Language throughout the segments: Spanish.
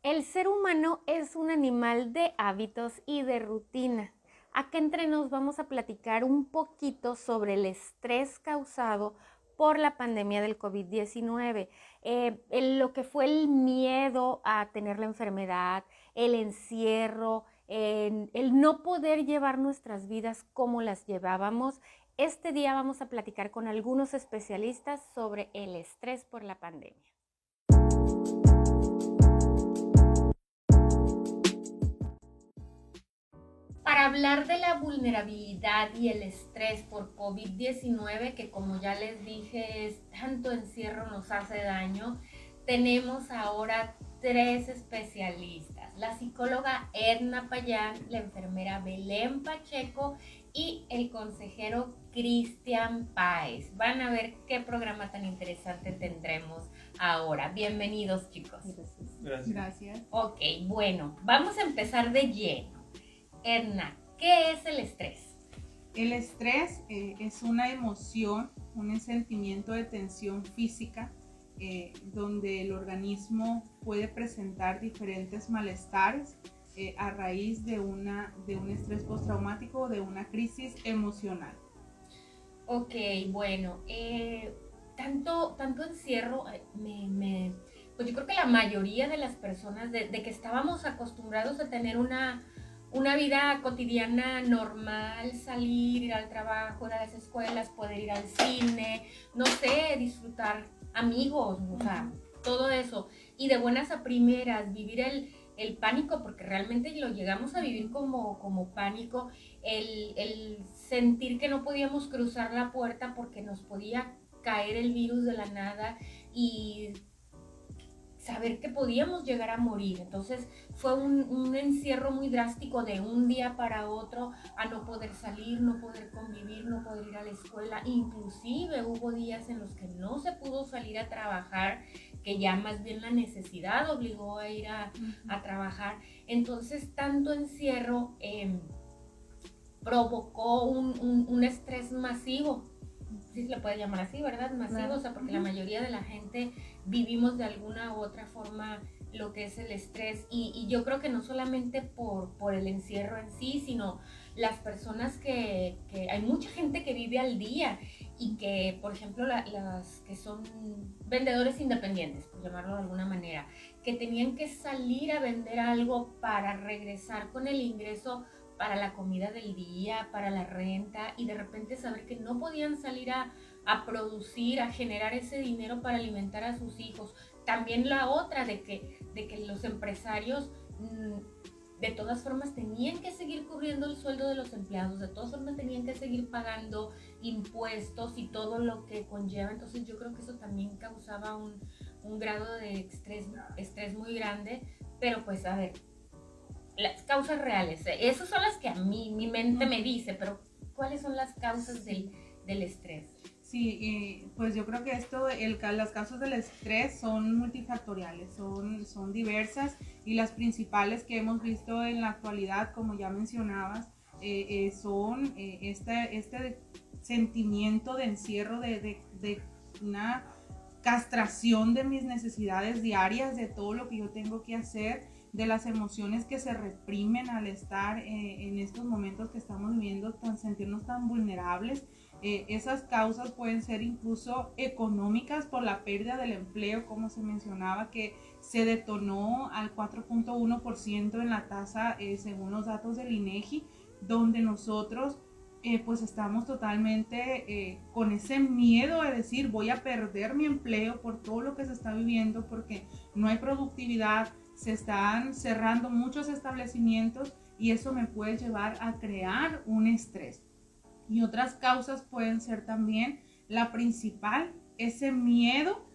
El ser humano es un animal de hábitos y de rutina. Acá entre nos vamos a platicar un poquito sobre el estrés causado por la pandemia del COVID-19, lo que fue el miedo a tener la enfermedad, el encierro, el no poder llevar nuestras vidas como las llevábamos. Este día vamos a platicar con algunos especialistas sobre el estrés por la pandemia. Para hablar de la vulnerabilidad y el estrés por COVID-19, que como ya les dije, tanto encierro nos hace daño, tenemos ahora tres especialistas: la psicóloga Edna Payán, la enfermera Belén Pacheco y el consejero Cristian Páez. Van a ver qué programa tan interesante tendremos ahora. Bienvenidos, chicos. Gracias. Gracias. Ok, bueno, vamos a empezar de lleno. Edna, ¿qué es el estrés? El estrés es una emoción, un sentimiento de tensión física donde el organismo puede presentar diferentes malestares a raíz de un estrés postraumático o de una crisis emocional. Ok, bueno, tanto encierro, pues yo creo que la mayoría de las personas, de que estábamos acostumbrados a tener una vida cotidiana normal, salir, ir al trabajo, ir a las escuelas, poder ir al cine, no sé, disfrutar amigos, o sea, todo eso. Y de buenas a primeras, vivir el pánico, porque realmente lo llegamos a vivir como pánico, el sentir que no podíamos cruzar la puerta porque nos podía caer el virus de la nada y saber que podíamos llegar a morir. Entonces fue un encierro muy drástico de un día para otro, a no poder salir, no poder convivir, no poder ir a la escuela. Inclusive hubo días en los que no se pudo salir a trabajar, que ya más bien la necesidad obligó a ir a trabajar. Entonces tanto encierro provocó un estrés masivo, sí se le puede llamar así, ¿verdad? Masivo, claro. O sea, porque la mayoría de la gente vivimos de alguna u otra forma lo que es el estrés, y yo creo que no solamente por el encierro en sí, sino las personas que hay mucha gente que vive al día y que, por ejemplo, las que son vendedores independientes, por llamarlo de alguna manera, que tenían que salir a vender algo para regresar con el ingreso para la comida del día, para la renta, y de repente saber que no podían salir a producir, a generar ese dinero para alimentar a sus hijos. También la otra de que los empresarios de todas formas tenían que seguir cubriendo el sueldo de los empleados, de todas formas tenían que seguir pagando impuestos y todo lo que conlleva. Entonces yo creo que eso también causaba un grado de estrés muy grande, pero pues a ver, las causas reales, esas son las que a mí mi mente me dice, pero ¿cuáles son las causas del estrés? Sí, pues yo creo que las causas del estrés son multifactoriales, son diversas, y las principales que hemos visto en la actualidad, como ya mencionabas, son este sentimiento de encierro, de una castración de mis necesidades diarias, de todo lo que yo tengo que hacer, de las emociones que se reprimen al estar en estos momentos que estamos viviendo, sentirnos tan vulnerables. Esas causas pueden ser incluso económicas, por la pérdida del empleo, como se mencionaba, que se detonó al 4.1% en la tasa, según los datos del INEGI, donde nosotros pues estamos totalmente con ese miedo de decir voy a perder mi empleo por todo lo que se está viviendo, porque no hay productividad, se están cerrando muchos establecimientos, y eso me puede llevar a crear un estrés. Y otras causas pueden ser también la principal, ese miedo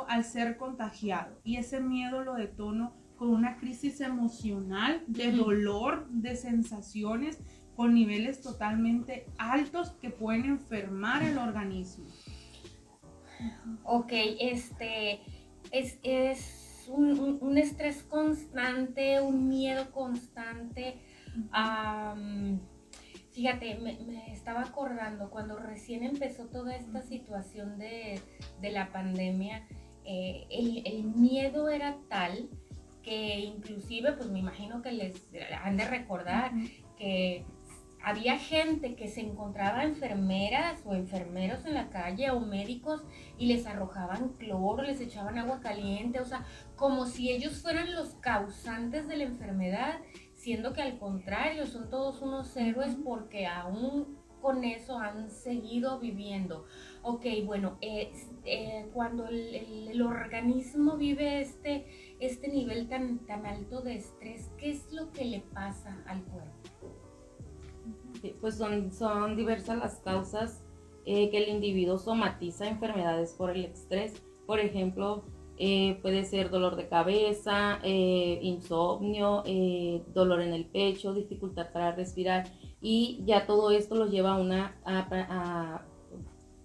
al ser contagiado, y ese miedo lo detono con una crisis emocional de dolor, de sensaciones con niveles totalmente altos que pueden enfermar el organismo. Ok, es un estrés constante, un miedo constante. Fíjate, me estaba acordando cuando recién empezó toda esta situación de la pandemia, el miedo era tal que inclusive, pues me imagino que les han de recordar que había gente que se encontraba enfermeras o enfermeros en la calle o médicos y les arrojaban cloro, les echaban agua caliente, o sea, como si ellos fueran los causantes de la enfermedad, siendo que al contrario, son todos unos héroes porque aún con eso han seguido viviendo. Ok, bueno, cuando el organismo vive este nivel tan alto de estrés, ¿qué es lo que le pasa al cuerpo? Sí, pues son diversas las causas que el individuo somatiza enfermedades por el estrés. Por ejemplo, puede ser dolor de cabeza, insomnio, dolor en el pecho, dificultad para respirar, y ya todo esto lo lleva a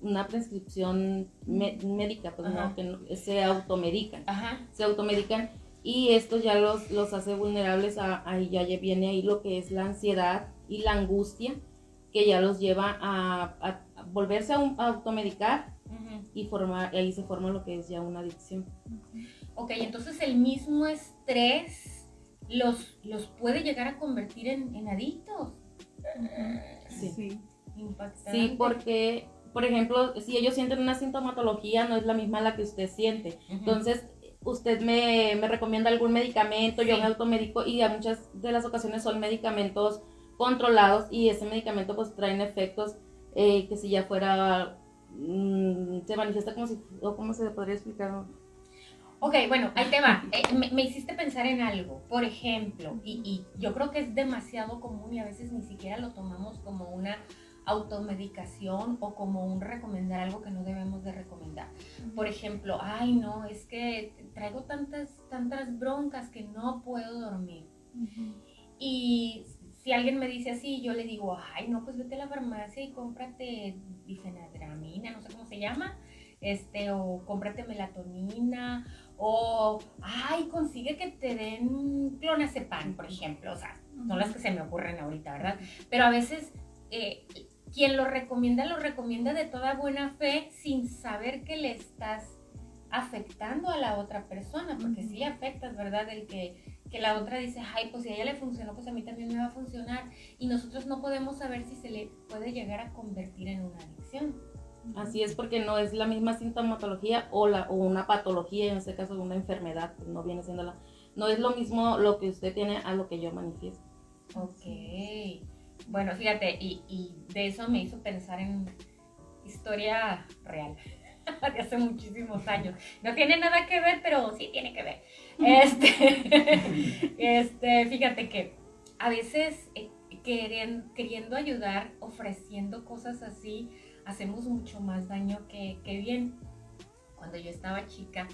una prescripción médica, pues no, que se automedican. Se automedican, y esto ya los hace vulnerables ahí ya viene ahí lo que es la ansiedad y la angustia, que ya los lleva a volverse a automedicar y ahí se forma lo que es ya una adicción. Ok, entonces el mismo estrés los puede llegar a convertir en adictos. Sí. Impactante. Sí, porque, por ejemplo, si ellos sienten una sintomatología, no es la misma la que usted siente. Entonces, usted me recomienda algún medicamento, yo me automedico, y a muchas de las ocasiones son medicamentos controlados, y ese medicamento pues traen efectos que si ya fuera, se manifiesta como si, o cómo se podría explicar. Ok, bueno, ahí te va. Me hiciste pensar en algo, por ejemplo, y yo creo que es demasiado común y a veces ni siquiera lo tomamos como una automedicación o como un recomendar algo que no debemos de recomendar. Por ejemplo, ay no, es que traigo tantas broncas que no puedo dormir. Y si alguien me dice así, yo le digo, ay no, pues vete a la farmacia y cómprate difenadramina, no sé cómo se llama, o cómprate melatonina, o ay, consigue que te den clonazepam, por ejemplo. O sea, son las que se me ocurren ahorita, ¿verdad? Pero a veces quien lo recomienda de toda buena fe, sin saber que le estás afectando a la otra persona, porque sí le afectas, ¿verdad? El que la otra dice, ay, pues si a ella le funcionó, pues a mí también me va a funcionar, y nosotros no podemos saber si se le puede llegar a convertir en una adicción. Así es, porque no es la misma sintomatología o una patología, en este caso una enfermedad, pues no viene siendo no es lo mismo lo que usted tiene a lo que yo manifiesto. Ok, bueno, fíjate, y de eso me hizo pensar en historia real de hace muchísimos años. No tiene nada que ver, pero sí tiene que ver. Fíjate que a veces queriendo ayudar, ofreciendo cosas así, hacemos mucho más daño que bien. Cuando yo estaba chica,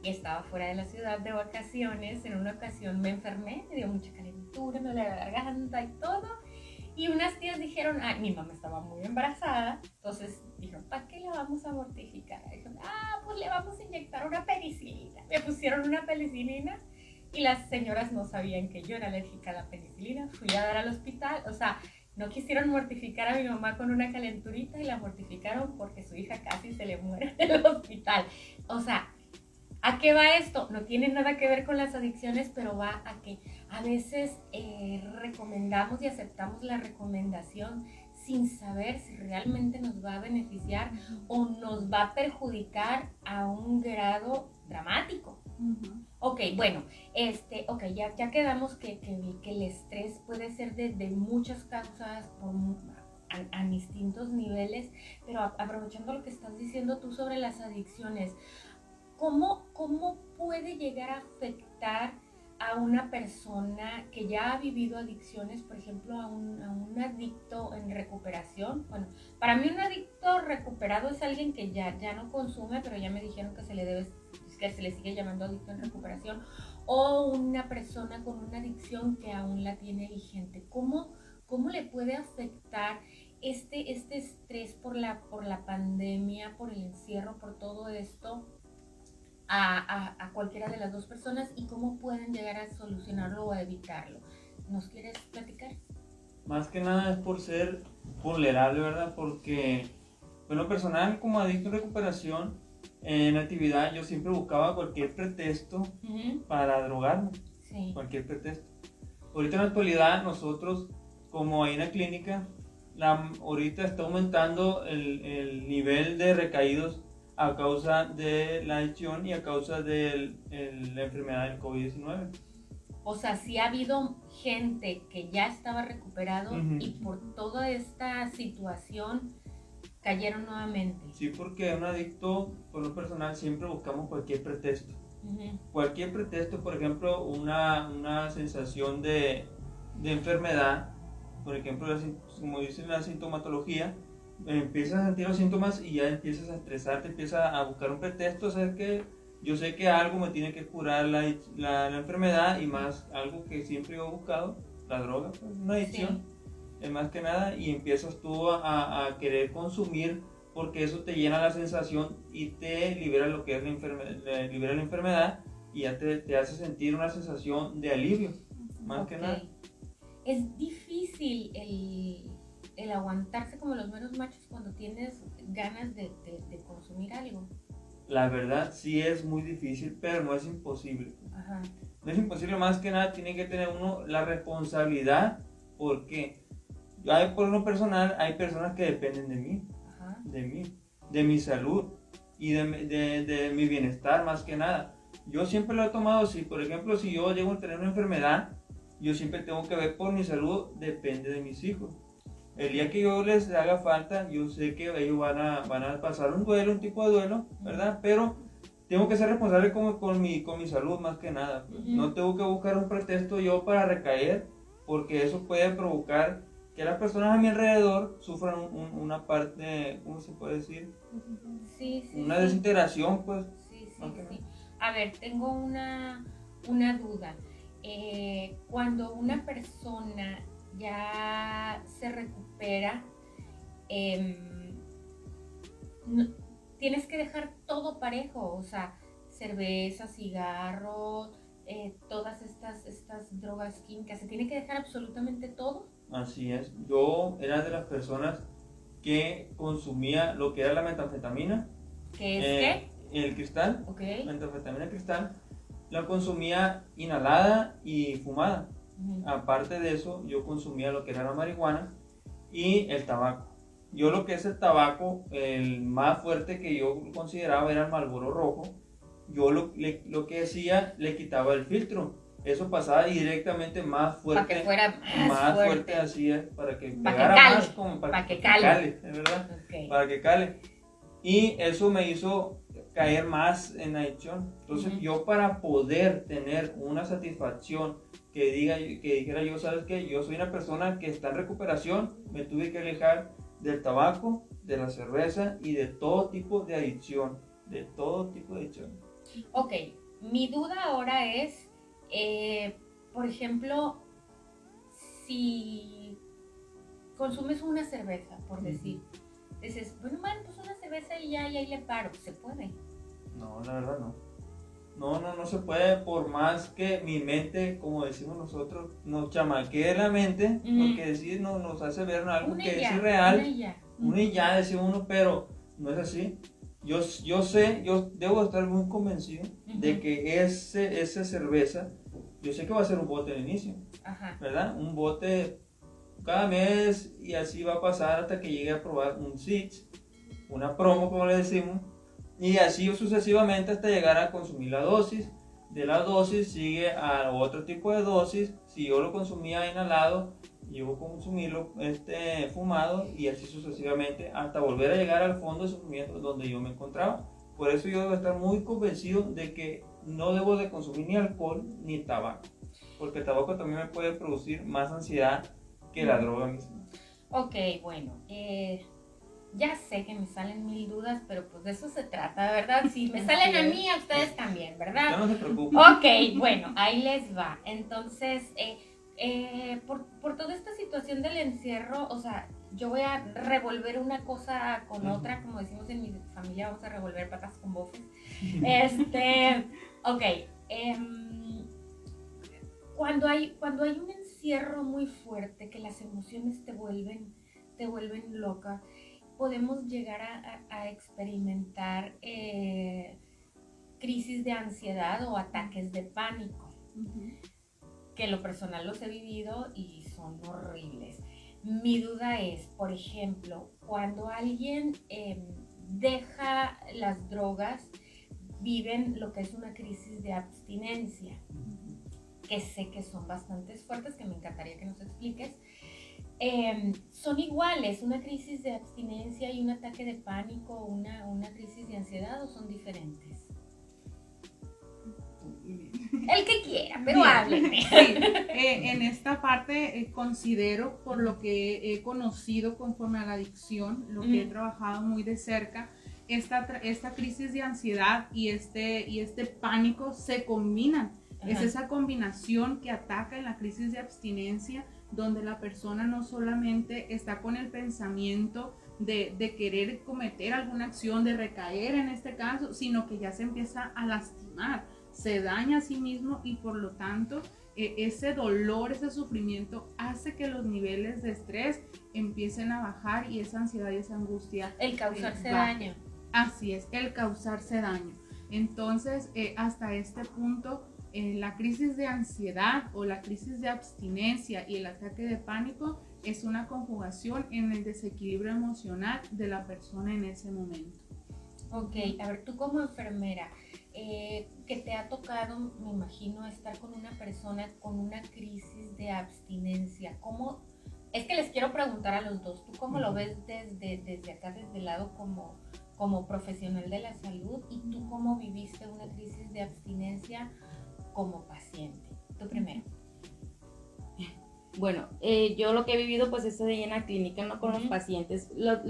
estaba fuera de la ciudad de vacaciones, en una ocasión me enfermé, me dio mucha calentura, me dolía la garganta y todo. Y unas tías dijeron, mi mamá estaba muy embarazada, entonces dijeron, ¿para qué la vamos a mortificar? Dijeron, pues le vamos a inyectar una penicilina. Me pusieron una penicilina y las señoras no sabían que yo era alérgica a la penicilina. Fui a dar al hospital, o sea, no quisieron mortificar a mi mamá con una calenturita y la mortificaron porque su hija casi se le muere en el hospital. O sea, ¿a qué va esto? No tiene nada que ver con las adicciones, pero va a que a veces recomendamos y aceptamos la recomendación sin saber si realmente nos va a beneficiar o nos va a perjudicar a un grado dramático. Ok, bueno, ya quedamos que el estrés puede ser de muchas causas a distintos niveles, pero aprovechando lo que estás diciendo tú sobre las adicciones, ¿cómo puede llegar a afectar a una persona que ya ha vivido adicciones, por ejemplo, a un adicto en recuperación? Bueno, para mí un adicto recuperado es alguien que ya no consume, pero ya me dijeron que se le sigue llamando adicto en recuperación, o una persona con una adicción que aún la tiene vigente. ¿Cómo le puede afectar este estrés por la pandemia, por el encierro, por todo esto a cualquiera de las dos personas, y cómo pueden llegar a solucionarlo o a evitarlo? ¿Nos quieres platicar? Más que nada es por ser vulnerable, ¿verdad? Porque, bueno, personal como adicto en recuperación, en actividad, yo siempre buscaba cualquier pretexto para drogarme, Sí. cualquier pretexto. Ahorita en la actualidad nosotros, como ahí en la clínica, ahorita está aumentando el nivel de recaídos a causa de la adicción y a causa de la enfermedad del COVID-19. O sea, sí ha habido gente que ya estaba recuperado y por toda esta situación cayeron nuevamente. Sí, porque un adicto, por lo personal, siempre buscamos cualquier pretexto. Cualquier pretexto, por ejemplo, una sensación de enfermedad, por ejemplo, como dice la sintomatología, empiezas a sentir los síntomas y ya empiezas a estresarte, empiezas a buscar un pretexto, ¿sabes qué? Yo sé que algo me tiene que curar la enfermedad y más algo que siempre he buscado, la droga, pues, una adicción, es más que nada, y empiezas tú a querer consumir porque eso te llena la sensación y te libera lo que es libera la enfermedad y ya te hace sentir una sensación de alivio, más que nada. Es difícil el aguantarse como los meros machos cuando tienes ganas de consumir algo. La verdad sí es muy difícil, pero no es imposible. Ajá. No es imposible, más que nada tiene que tener uno la responsabilidad, porque por lo personal hay personas que dependen de mí, Ajá. de mi salud y de mi bienestar más que nada. Yo siempre lo he tomado así, por ejemplo, si yo llego a tener una enfermedad, yo siempre tengo que ver por mi salud, depende de mis hijos. El día que yo les haga falta, yo sé que ellos van a pasar un duelo, un tipo de duelo, ¿verdad? Pero tengo que ser responsable con mi salud más que nada. No tengo que buscar un pretexto yo para recaer, porque eso puede provocar que las personas a mi alrededor sufran una parte, ¿cómo se puede decir? Sí, Una desintegración, pues. Sí. A ver, tengo una duda. Cuando una persona ya se recupera, tienes que dejar todo parejo, o sea, cerveza, cigarros, todas estas drogas químicas, ¿se tiene que dejar absolutamente todo? Así es. Yo era de las personas que consumía lo que era la metanfetamina. ¿Qué es El cristal, Okay. metanfetamina cristal, la consumía inhalada y fumada. Aparte de eso, yo consumía lo que era la marihuana y el tabaco. Yo lo que es el tabaco, el más fuerte que yo consideraba era el Marlboro rojo. Yo lo que hacía, le quitaba el filtro. Eso pasaba directamente más fuerte. Para que fuera más fuerte así es, para que Para pegara que cale, más, como para que cale. ¿es verdad? Okay. Para que cale. Y eso me hizo caer más en adicción. Entonces yo, para poder tener una satisfacción que dijera yo, ¿sabes qué? Yo soy una persona que está en recuperación, me tuve que alejar del tabaco, de la cerveza y de todo tipo de adicción. De todo tipo de adicción. Ok, mi duda ahora es, por ejemplo, si consumes una cerveza, por decir, dices, bueno, man, pues una cerveza y ya, y ahí le paro, ¿se puede? No, la verdad no. No se puede, por más que mi mente, como decimos nosotros, nos chamaquee la mente, porque decir nos hace ver algo que es irreal. Una y ya, decimos uno, pero no es así. Yo sé, yo debo estar muy convencido de que esa cerveza, yo sé que va a ser un bote al inicio, ¿verdad? Un bote cada mes y así va a pasar hasta que llegue a probar un SITS, una promo como le decimos, y así sucesivamente hasta llegar a consumir la dosis. De la dosis sigue a otro tipo de dosis. Si yo lo consumía inhalado, llego a consumirlo fumado y así sucesivamente hasta volver a llegar al fondo de sufrimiento donde yo me encontraba. Por eso yo debo estar muy convencido de que no debo de consumir ni alcohol ni tabaco, porque el tabaco también me puede producir más ansiedad que la droga misma. Ok, bueno, ya sé que me salen mil dudas, pero pues de eso se trata, ¿verdad? Si me salen a mí, a ustedes también, ¿verdad? Ya no se preocupen. Ok, bueno, ahí les va. Entonces, por toda esta situación del encierro, o sea, yo voy a revolver una cosa con otra, como decimos en mi familia, vamos a revolver patas con bofes. Ok, cuando hay un encierro muy fuerte, que las emociones te vuelven loca, podemos llegar a experimentar crisis de ansiedad o ataques de pánico, que en lo personal los he vivido y son horribles. Mi duda es, por ejemplo, cuando alguien deja las drogas, viven lo que es una crisis de abstinencia, que sé que son bastante fuertes, que me encantaría que nos expliques. ¿Son iguales una crisis de abstinencia y un ataque de pánico, una crisis de ansiedad, o son diferentes? El que quiera, pero hábleme. Sí, en esta parte considero, por lo que he conocido conforme a la adicción, lo que he trabajado muy de cerca, esta crisis de ansiedad y este pánico se combinan. Ajá. Es esa combinación que ataca en la crisis de abstinencia, donde la persona no solamente está con el pensamiento de querer cometer alguna acción, de recaer en este caso, sino que ya se empieza a lastimar, se daña a sí mismo, y por lo tanto ese dolor, ese sufrimiento hace que los niveles de estrés empiecen a bajar, y esa ansiedad y esa angustia el causarse daño. Así es, el causarse daño. Entonces hasta este punto la crisis de ansiedad o la crisis de abstinencia y el ataque de pánico es una conjugación en el desequilibrio emocional de la persona en ese momento. Ok, a ver, tú como enfermera, que te ha tocado, me imagino, estar con una persona con una crisis de abstinencia, ¿cómo? Es que les quiero preguntar a los dos, ¿tú cómo lo ves desde acá, desde el lado como profesional de la salud, y tú cómo viviste una crisis de abstinencia como paciente? Tú primero. Bueno, yo lo que he vivido pues es ahí en la clínica, no con los pacientes. Ellos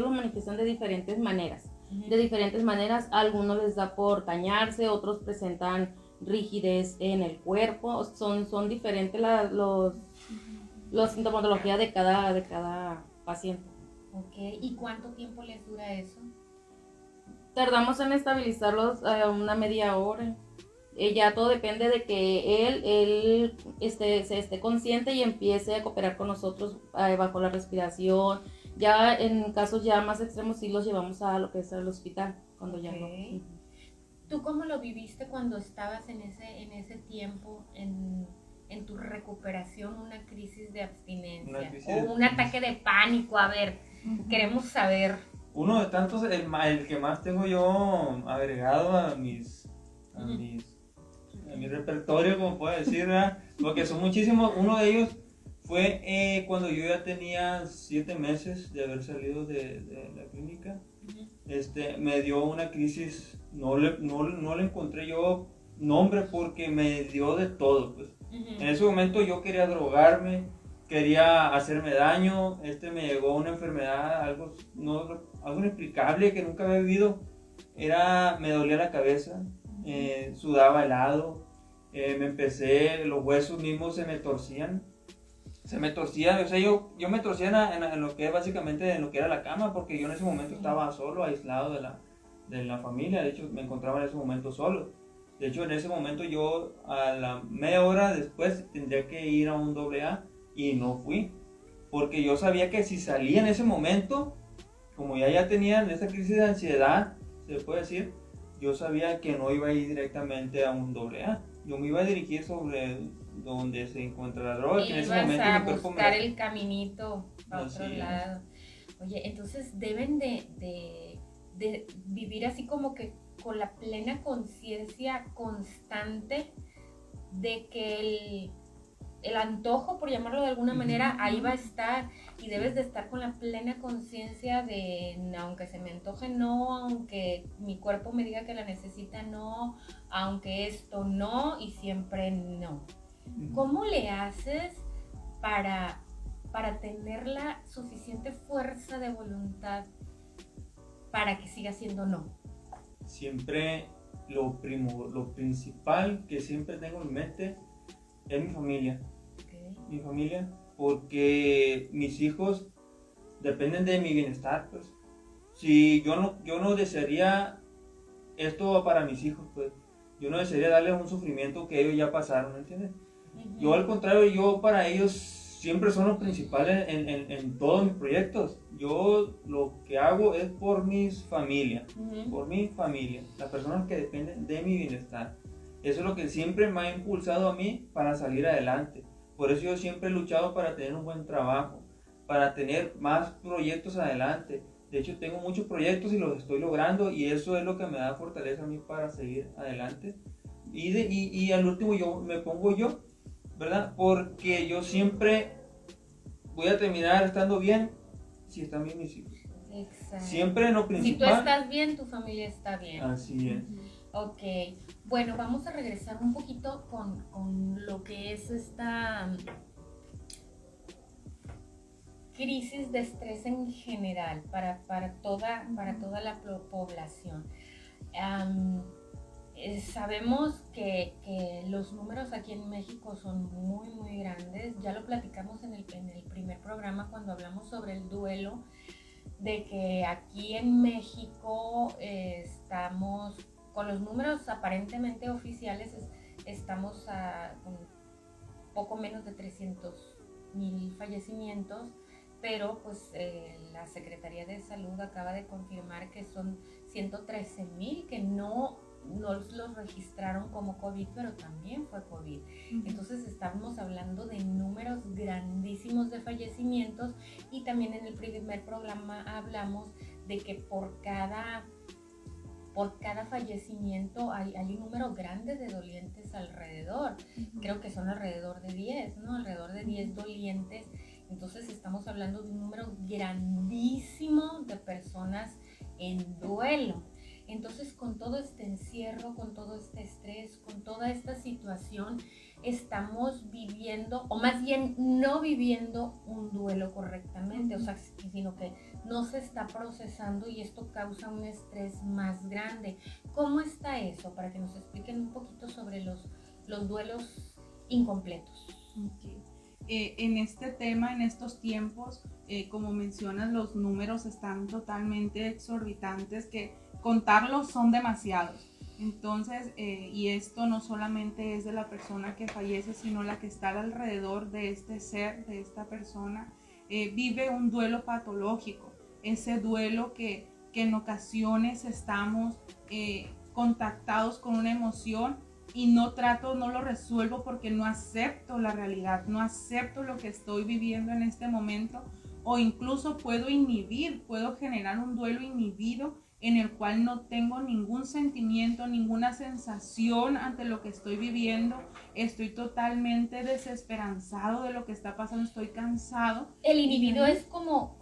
lo manifiestan de diferentes maneras. De diferentes maneras, a algunos les da por dañarse, otros presentan rigidez en el cuerpo. Son diferentes los sintomatología de cada paciente. Ok, ¿y cuánto tiempo les dura eso? Tardamos en estabilizarlos una media hora. Ya todo depende de que él se esté consciente y empiece a cooperar con nosotros bajo la respiración. Ya en casos ya más extremos sí los llevamos a lo que es el hospital, cuando ya no. ¿Tú cómo lo viviste cuando estabas en ese tiempo, en tu recuperación, una crisis de abstinencia o un ataque de pánico? A ver, queremos saber. Uno de tantos, el que más tengo yo agregado a mi repertorio, como puedo decir, ¿verdad? Porque son muchísimos. Uno de ellos fue cuando yo ya tenía 7 meses de haber salido de la clínica. Me dio una crisis, no le encontré yo nombre, porque me dio de todo, pues. En ese momento yo quería drogarme, quería hacerme daño, me llegó una enfermedad, algo inexplicable que nunca había vivido. Me dolía la cabeza, sudaba helado, los huesos mismos se me torcían, o sea, yo me torcía en lo que es básicamente en lo que era la cama, porque yo en ese momento estaba solo, aislado de la familia. De hecho me encontraba en ese momento solo. De hecho en ese momento yo a la media hora después tendría que ir a un AA, y no fui, porque yo sabía que si salía en ese momento, como ya tenían esa crisis de ansiedad, se puede decir, yo sabía que no iba a ir directamente a un AA. Yo me iba a dirigir sobre donde se encuentra la droga, que en ese momento a buscar el caminito a otro lado. Oye, entonces deben de vivir así como que con la plena conciencia constante de que el antojo, por llamarlo de alguna manera, ahí va a estar, y debes de estar con la plena conciencia de, aunque se me antoje, no, aunque mi cuerpo me diga que la necesita, no, aunque esto no, y siempre no. ¿Cómo le haces para tener la suficiente fuerza de voluntad para que siga siendo no? Siempre lo principal que siempre tengo en mente es mi familia. Mi familia, porque mis hijos dependen de mi bienestar, pues. Si yo no desearía esto para mis hijos, pues yo no desearía darles un sufrimiento que ellos ya pasaron, ¿me entiendes? Yo al contrario, yo para ellos siempre son los principales en todos mis proyectos. Yo lo que hago es por mis familias, por mi familia, las personas que dependen de mi bienestar. Eso es lo que siempre me ha impulsado a mí para salir adelante. Por eso yo siempre he luchado para tener un buen trabajo, para tener más proyectos adelante. De hecho, tengo muchos proyectos y los estoy logrando, y eso es lo que me da fortaleza a mí para seguir adelante. Y al último me pongo yo, ¿verdad? Porque yo siempre voy a terminar estando bien si están bien mis hijos. Exacto. Siempre en lo principal. Si tú estás bien, tu familia está bien. Así es. Ok, bueno, vamos a regresar un poquito con lo que es esta crisis de estrés en general para toda la población. Sabemos que los números aquí en México son muy, muy grandes. Ya lo platicamos en el primer programa cuando hablamos sobre el duelo, de que aquí en México estamos, con los números aparentemente oficiales, estamos con poco menos de 300,000 fallecimientos, pero pues la Secretaría de Salud acaba de confirmar que son 113,000 que no los registraron como COVID, pero también fue COVID. Entonces estamos hablando de números grandísimos de fallecimientos, y también en el primer programa hablamos de que por cada fallecimiento hay un número grande de dolientes alrededor. Creo que son alrededor de 10, ¿no? Alrededor de 10 dolientes. Entonces estamos hablando de un número grandísimo de personas en duelo. Entonces, con todo este encierro, con todo este estrés, con toda esta situación, estamos viviendo, o más bien no viviendo un duelo correctamente, o sea, sino que no se está procesando, y esto causa un estrés más grande. ¿Cómo está eso? Para que nos expliquen un poquito sobre los duelos incompletos. Okay. En este tema, en estos tiempos, como mencionas, los números están totalmente exorbitantes, que contarlos son demasiados. Entonces, y esto no solamente es de la persona que fallece, sino la que está alrededor de este ser, de esta persona, vive un duelo patológico. Ese duelo que en ocasiones estamos contactados con una emoción y no lo resuelvo porque no acepto la realidad, no acepto lo que estoy viviendo en este momento, o incluso puedo generar un duelo inhibido en el cual no tengo ningún sentimiento, ninguna sensación ante lo que estoy viviendo. Estoy totalmente desesperanzado de lo que está pasando, estoy cansado. ¿El inhibido es como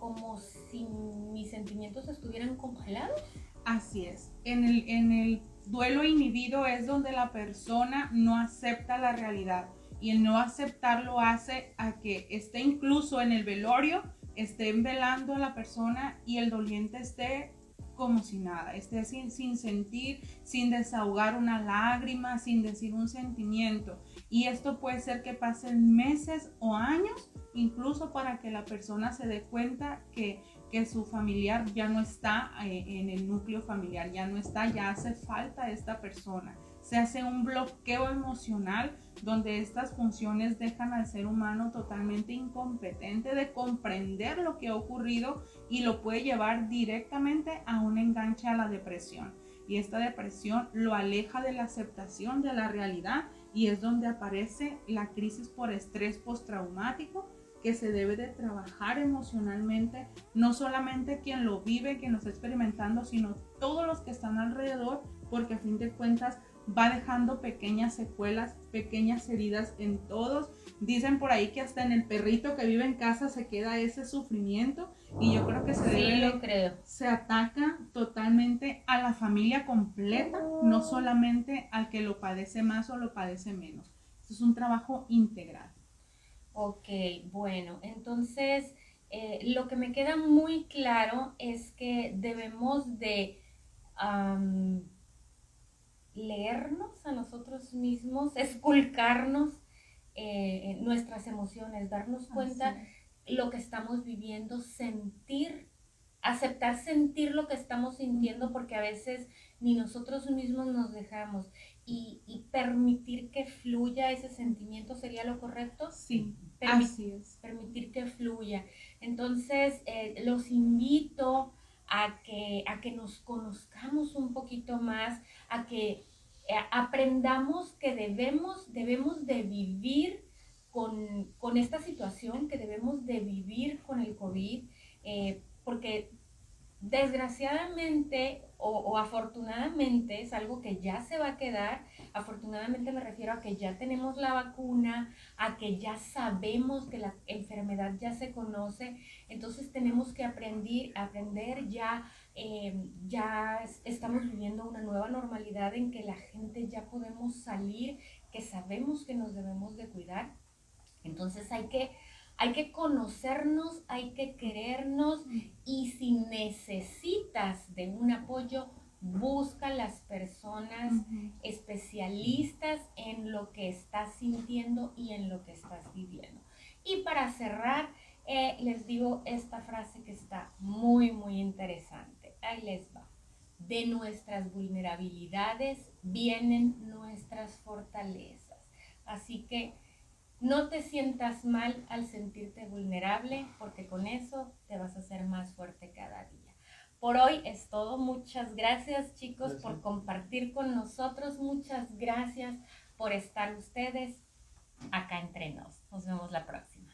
si mis sentimientos estuvieran congelados? Así es. En el duelo inhibido es donde la persona no acepta la realidad, y el no aceptarlo hace a que esté incluso en el velorio, estén velando a la persona y el doliente esté como si nada, esté sin sentir, sin desahogar una lágrima, sin decir un sentimiento. Y esto puede ser que pasen meses o años, incluso para que la persona se dé cuenta que su familiar ya no está en el núcleo familiar, ya no está, ya hace falta esta persona. Se hace un bloqueo emocional donde estas funciones dejan al ser humano totalmente incompetente de comprender lo que ha ocurrido, y lo puede llevar directamente a un enganche a la depresión. Y esta depresión lo aleja de la aceptación de la realidad, y es donde aparece la crisis por estrés postraumático, que se debe de trabajar emocionalmente, no solamente quien lo vive, quien lo está experimentando, sino todos los que están alrededor, porque a fin de cuentas va dejando pequeñas secuelas, pequeñas heridas en todos. Dicen por ahí que hasta en el perrito que vive en casa se queda ese sufrimiento, y yo creo que se ataca totalmente a la familia completa, no solamente al que lo padece más o lo padece menos. Esto es un trabajo integral. Ok, bueno, entonces lo que me queda muy claro es que debemos de leernos a nosotros mismos, esculcarnos nuestras emociones, darnos cuenta lo que estamos viviendo, aceptar sentir lo que estamos sintiendo, porque a veces ni nosotros mismos nos dejamos. y permitir que fluya ese sentimiento, ¿sería lo correcto? Sí, así es. Permitir que fluya. Entonces, los invito a que nos conozcamos un poquito más, a que aprendamos que debemos de vivir con esta situación, que debemos de vivir con el COVID, porque desgraciadamente o afortunadamente es algo que ya se va a quedar. Afortunadamente me refiero a que ya tenemos la vacuna, a que ya sabemos que la enfermedad ya se conoce, entonces tenemos que aprender ya, ya estamos viviendo una nueva normalidad en que la gente ya podemos salir, que sabemos que nos debemos de cuidar. Entonces hay que conocernos, hay que querernos, y si necesitas de un apoyo, busca las personas especialistas en lo que estás sintiendo y en lo que estás viviendo. Y para cerrar, les digo esta frase que está muy, muy interesante. Ahí les va. De nuestras vulnerabilidades vienen nuestras fortalezas. Así que no te sientas mal al sentirte vulnerable, porque con eso te vas a hacer más fuerte cada día. Por hoy es todo. Muchas gracias, chicos, por compartir con nosotros. Muchas gracias por estar ustedes acá entre nos. Nos vemos la próxima.